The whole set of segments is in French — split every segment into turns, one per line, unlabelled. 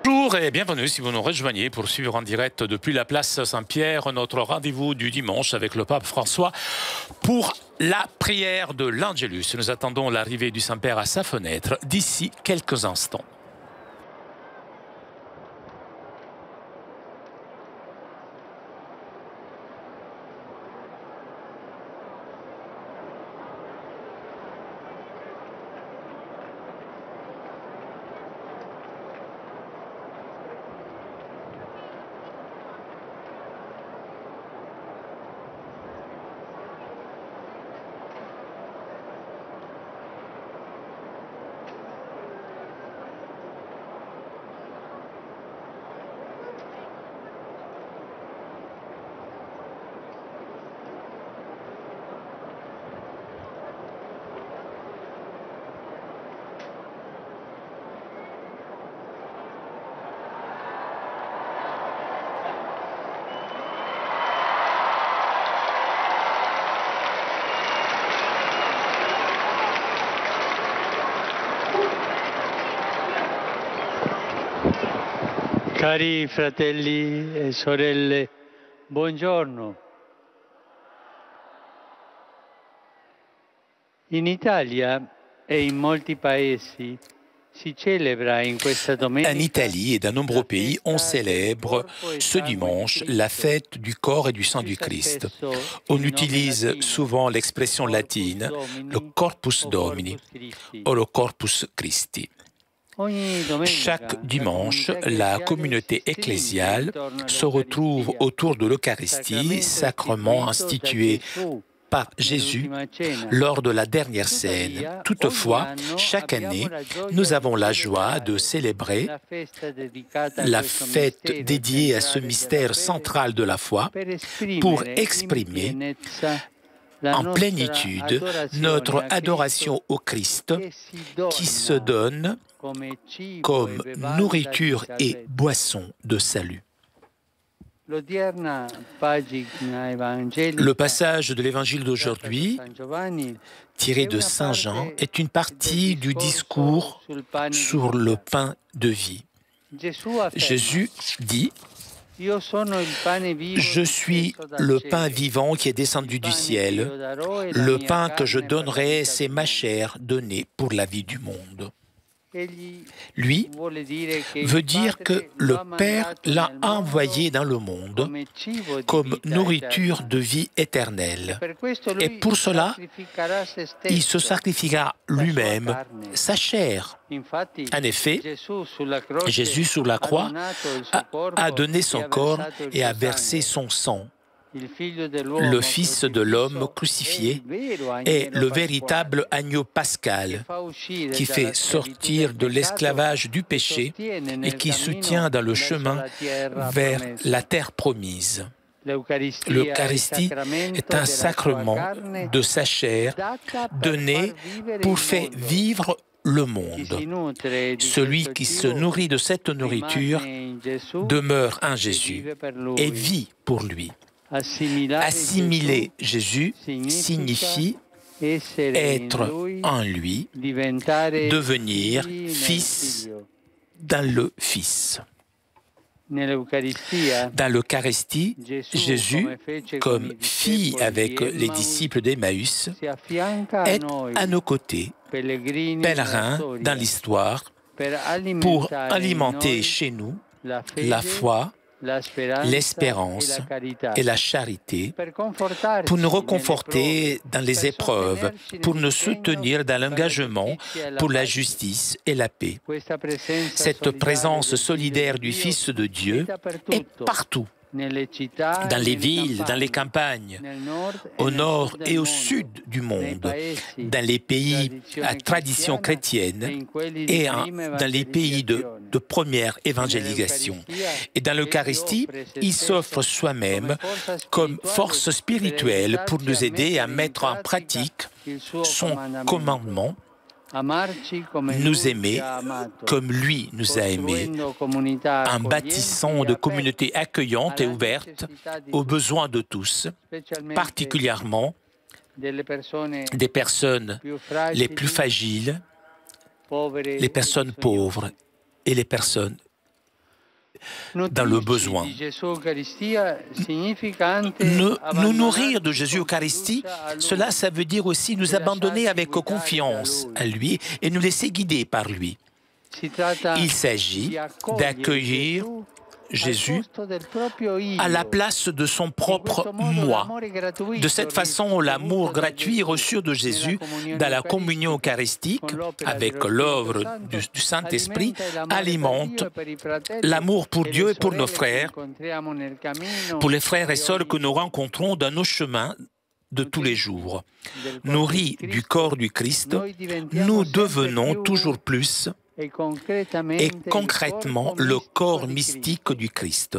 Bonjour et bienvenue si vous nous rejoignez pour suivre en direct depuis la place Saint-Pierre notre rendez-vous du dimanche avec le pape François pour la prière de l'Angelus. Nous attendons l'arrivée du Saint-Père à sa fenêtre d'ici quelques instants.
Cari fratelli e sorelle, buongiorno. In Italia e in molti paesi si celebra in questa domenica.
En Italie et dans nombreux pays, on célèbre ce dimanche la fête du corps et du sang du Christ. On utilise souvent l'expression latine, le Corpus Domini, ou le Corpus Christi. Chaque dimanche, la communauté ecclésiale se retrouve autour de l'Eucharistie, sacrement institué par Jésus lors de la dernière scène. Toutefois, chaque année, nous avons la joie de célébrer la fête dédiée à ce mystère central de la foi pour exprimer en plénitude notre adoration au Christ qui se donne comme nourriture et boisson de salut. Le passage de l'évangile d'aujourd'hui, tiré de Saint Jean, est une partie du discours sur le pain de vie. Jésus dit: je suis le pain vivant qui est descendu du ciel. Le pain que je donnerai, c'est ma chair donnée pour la vie du monde. Lui veut dire que le Père l'a envoyé dans le monde comme nourriture de vie éternelle. Et pour cela, il se sacrifiera lui-même, sa chair. En effet, Jésus sur la croix a donné son corps et a versé son sang. Le Fils de l'homme crucifié est le véritable agneau pascal qui fait sortir de l'esclavage du péché et qui soutient dans le chemin vers la terre promise. L'Eucharistie est un sacrement de sa chair donné pour faire vivre le monde. Celui qui se nourrit de cette nourriture demeure en Jésus et vit pour lui. Assimiler Jésus signifie être en lui, devenir fils dans le Fils. Dans l'Eucharistie, Jésus, comme fit avec les disciples d'Emmaüs, est à nos côtés, pèlerin dans l'histoire, pour alimenter chez nous la foi, l'espérance et la charité, pour nous reconforter dans les épreuves, pour nous soutenir dans l'engagement pour la justice et la paix. Cette présence solidaire du Fils de Dieu est partout, dans les villes, dans les campagnes, au nord et au sud du monde, dans les pays à tradition chrétienne et dans les pays de première évangélisation. Et dans l'Eucharistie, il s'offre soi-même comme force spirituelle pour nous aider à mettre en pratique son commandement: nous aimer comme lui nous a aimés, en bâtissant de communautés accueillantes et ouvertes aux besoins de tous, particulièrement des personnes les plus fragiles, les personnes pauvres et les personnes dans le besoin. Nous nourrir de Jésus Eucharistie, cela, ça veut dire aussi nous abandonner avec confiance à lui et nous laisser guider par lui. Il s'agit d'accueillir Jésus à la place de son propre moi. De cette façon, l'amour gratuit reçu de Jésus dans la communion eucharistique avec l'œuvre du Saint-Esprit alimente l'amour pour Dieu et pour nos frères, pour les frères et sœurs que nous rencontrons dans nos chemins de tous les jours. Nourris du corps du Christ, nous devenons toujours plus et concrètement le corps mystique du Christ.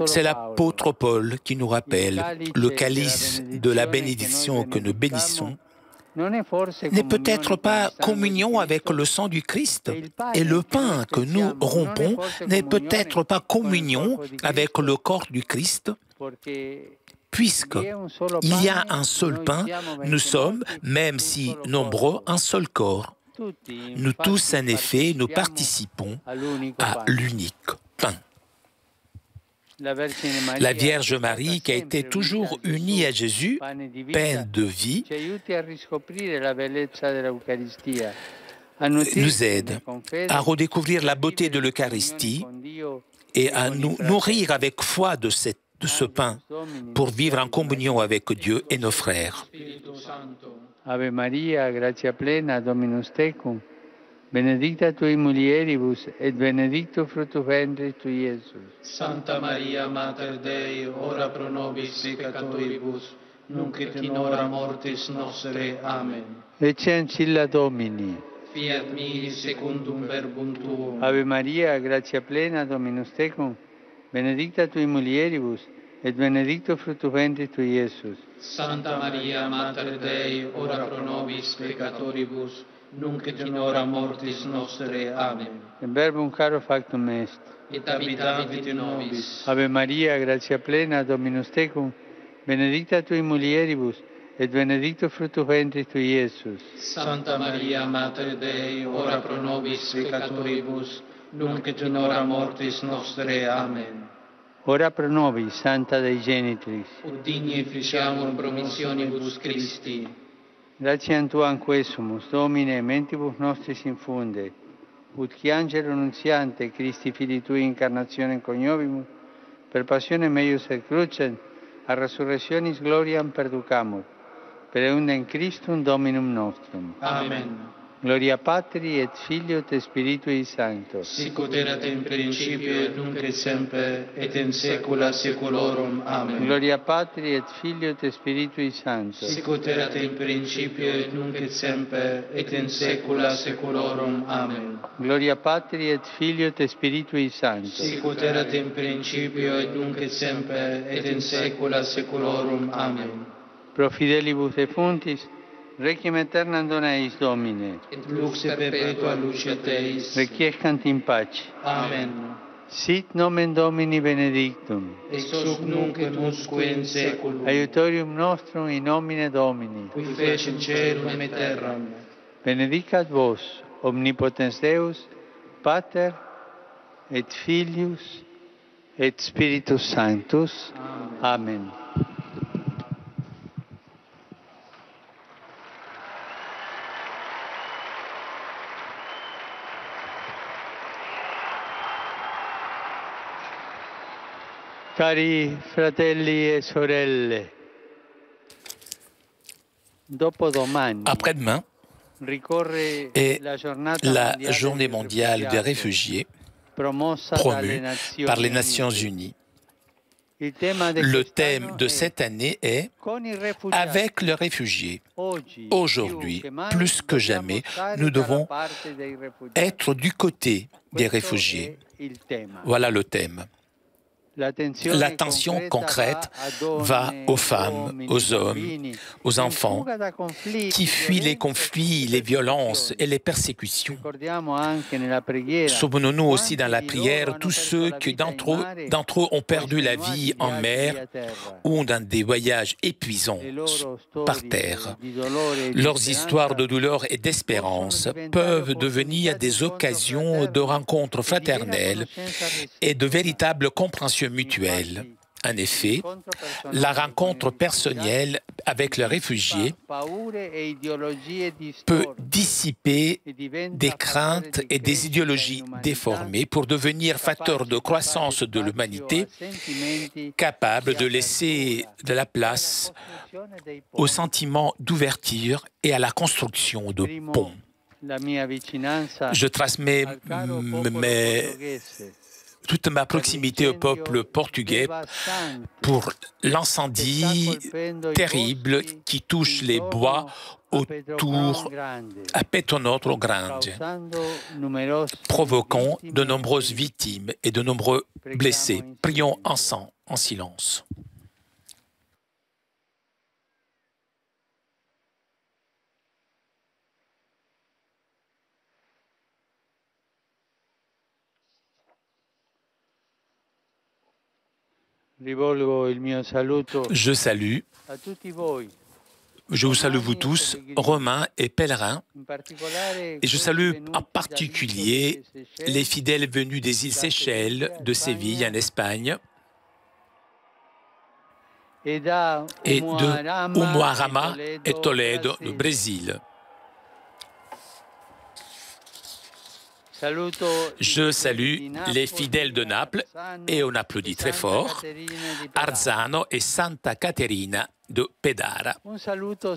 C'est l'apôtre Paul qui nous rappelle le calice de la bénédiction que nous bénissons n'est peut-être pas communion avec le sang du Christ, et le pain que nous rompons n'est peut-être pas communion avec le corps du Christ, puisqu'il y a un seul pain, nous sommes, même si nombreux, un seul corps. Nous tous, en effet, nous participons à l'unique pain. La Vierge Marie, qui a été toujours unie à Jésus, pain de vie, nous aide à redécouvrir la beauté de l'Eucharistie et à nous nourrir avec foi de ce pain pour vivre en communion avec Dieu et nos frères.
Ave Maria, gratia plena, Dominus tecum, benedicta tui mulieribus, et benedictus fructus ventris tui, Iesus.
Santa Maria, Mater Dei, ora pro nobis peccatoribus, nunc et in hora mortis nostre. Amen.
Ecce ancilla Domini.
Fiat mihi secundum verbum tuum.
Ave Maria, gratia plena, Dominus tecum, benedicta tui mulieribus, et benedictus fructus ventris tui, Iesus.
Santa Maria, Mater Dei, ora pro nobis peccatoribus, nunc et in hora mortis nostre. Amen.
In verbum caro factum est.
Et habitavit in nobis.
Ave Maria, gratia plena, Dominus tecum, benedicta tui mulieribus, et benedictus fructus ventris tui, Iesus.
Santa Maria, Mater Dei, ora pro nobis peccatoribus, nunc et in hora mortis nostre. Amen.
Ora pro nobis, Santa Dei Genitrix.
Ut digni efficiamur promissionibus Christi.
Gratiam Tuam quesumus, Domine, mentibus nostris infunde, ut qui angelo nuntiante Christi Filii Tui incarnationem coniovimus, per passionem eius et crucem, a resurrectionis gloriam perducamur, per eundem Christum Dominum nostrum.
Amen.
Gloria Patri et Filio et Spiritui Sancto.
Sic ut erat in principio et nunc et semper et in saecula saeculorum. Amen.
Gloria Patri et Filio et Spiritui Sancto.
Sic ut erat in principio et nunc et semper et in saecula saeculorum. Amen.
Gloria Patri et Filio et Spiritui Sancto.
Sic ut erat in principio et nunc et semper et in saecula saeculorum. Amen.
Pro fidelibus defuntis, Requiem aeternam dona eis, Domine.
Et lux perpetua luce Teis.
Requiescant in pace.
Amen.
Sit nomen Domini benedictum.
Ex hoc nunc et usque in saeculum.
Aiutorium nostrum in nomine Domini.
Qui fecit caelum et terram.
Benedicat vos, omnipotens Deus, Pater, et Filius, et Spiritus Sanctus. Amen. Cari fratelli e sorelle, dopodomani
Après-demain est la journée mondiale des réfugiés promue par les Nations Unies. Le thème de cette année est « Avec les réfugiés ». Aujourd'hui, plus que jamais, nous devons être du côté des réfugiés. Voilà le thème. L'attention concrète va aux femmes, aux hommes, aux enfants qui fuient les conflits, les violences et les persécutions. Souvenons-nous aussi dans la prière tous ceux qui d'entre eux ont perdu la vie en mer ou dans des voyages épuisants par terre. Leurs histoires de douleur et d'espérance peuvent devenir des occasions de rencontres fraternelles et de véritables compréhensions mutuelle. En effet, la rencontre personnelle avec le réfugié peut dissiper des craintes et des idéologies déformées pour devenir facteur de croissance de l'humanité, capable de laisser de la place au sentiment d'ouverture et à la construction de ponts. Je transmets toute ma proximité au peuple portugais pour l'incendie terrible qui touche les bois autour à Petonotro Grande, provoquant de nombreuses victimes et de nombreux blessés. Prions ensemble en silence. Je vous salue vous tous, Romains et pèlerins, et je salue en particulier les fidèles venus des îles Seychelles, de Séville en Espagne, et de Umuarama et Toledo, au Brésil. Je salue les fidèles de Naples, et on applaudit très fort, Arzano et Santa Caterina de Pedara.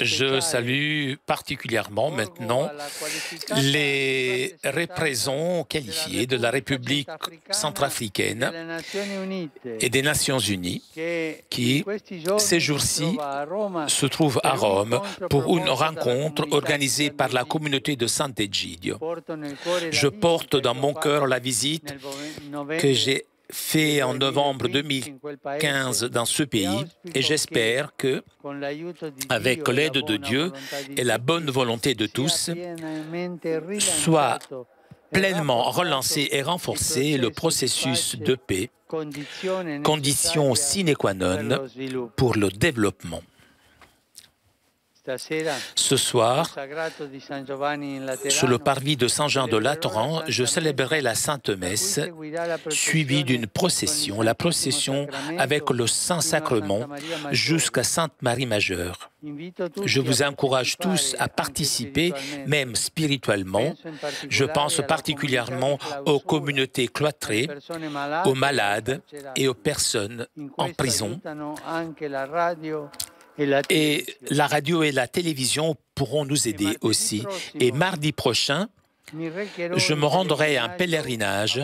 Je salue particulièrement maintenant les représentants qualifiés de la République centrafricaine et des Nations Unies qui, ces jours-ci, se trouvent à Rome pour une rencontre organisée par la communauté de Sant'Egidio. Je porte dans mon cœur la visite que j'ai fait en novembre 2015 dans ce pays et j'espère que, avec l'aide de Dieu et la bonne volonté de tous, soit pleinement relancé et renforcé le processus de paix, condition sine qua non pour le développement. Ce soir, sur le parvis de Saint-Jean de Latran, je célébrerai la Sainte Messe, suivie d'une procession, la procession avec le Saint-Sacrement jusqu'à Sainte-Marie Majeure. Je vous encourage tous à participer, même spirituellement. Je pense particulièrement aux communautés cloîtrées, aux malades et aux personnes en prison. Et la radio et la télévision pourront nous aider aussi. Et mardi prochain, je me rendrai en pèlerinage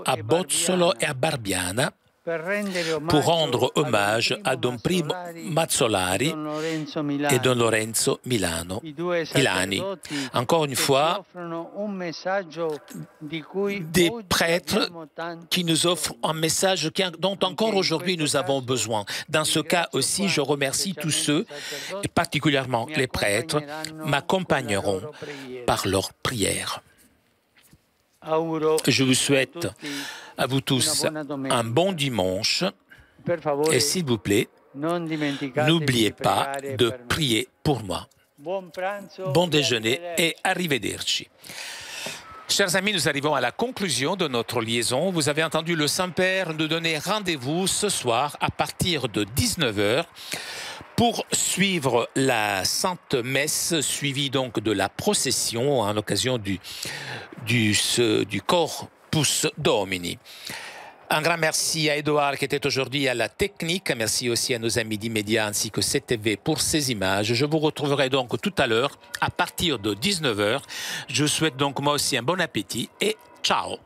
à Bozzolo et à Barbiana pour rendre hommage à Don Primo Mazzolari et Don Lorenzo Milani. Encore une fois, des prêtres qui nous offrent un message dont encore aujourd'hui nous avons besoin. Dans ce cas aussi, je remercie tous ceux, et particulièrement les prêtres, m'accompagneront par leurs prières. Je vous souhaite à vous tous un bon dimanche et s'il vous plaît, n'oubliez pas de prier pour moi. Bon déjeuner et arrivederci. Chers amis, nous arrivons à la conclusion de notre liaison. Vous avez entendu le Saint-Père nous donner rendez-vous ce soir à partir de 19h pour suivre la Sainte Messe, suivie donc de la procession à l'occasion du Corpus Domini. Un grand merci à Edouard qui était aujourd'hui à la technique. Merci aussi à nos amis d'Immédiat ainsi que CTV pour ces images. Je vous retrouverai donc tout à l'heure à partir de 19h. Je vous souhaite donc moi aussi un bon appétit et ciao.